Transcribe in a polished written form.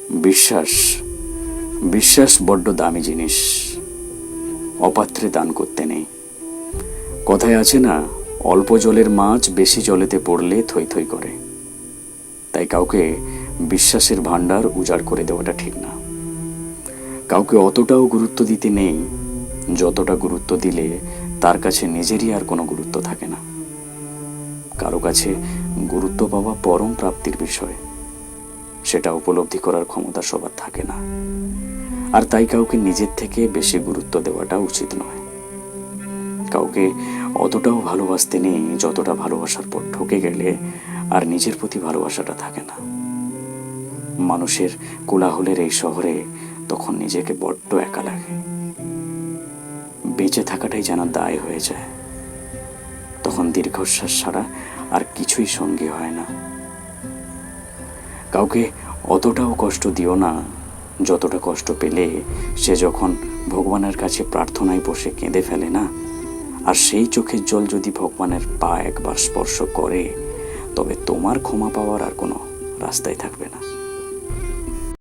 বিশ্বাস বিশ্বাস বড্ড দামি জিনিস, অপাত্রে দান করতে নেই। কথায় আছে না, অল্প জলের মাছ বেশি জলেতে পড়লে থই থই করে। তাই কাউকে বিশ্বাসের ভান্ডার উজাড় করে দেওয়াটা ঠিক না। কাউকে অতটাও গুরুত্ব দিতে নেই যতটা গুরুত্ব দিলে তার কাছে নিজেরই আর কোনো গুরুত্ব থাকে না। কারো কাছে গুরুত্ব পাওয়া পরম প্রাপ্তির বিষয়, সেটা উপলব্ধি করার ক্ষমতা সবার থাকে না। আর তাই কাউকে নিজের থেকে বেশি গুরুত্ব দেওয়াটা উচিত নয়। কাউকে অতটাও ভালোবাসতে নেই যতটা ভালোবাসার পর ঠকে গেলে আর নিজের প্রতি ভালোবাসাটা থাকে না। মানুষের কোলাহলের এই শহরে তখন নিজেকে বড্ড একা লাগে। বেঁচে থাকাটাই যেন দায় হয়ে যায়। তখন দীর্ঘশ্বাস ছাড়া আর কিছুই সঙ্গী হয় না। কাউকে অতটাও কষ্ট দিও না যতটা কষ্ট পেলে সে যখন ভগবানের কাছে প্রার্থনায় বসে কেঁদে ফেলে না, আর সেই চোখের জল যদি ভগবানের পা একবার স্পর্শ করে, তবে তোমার ক্ষমা পাওয়ার আর কোনো রাস্তাই থাকবে না।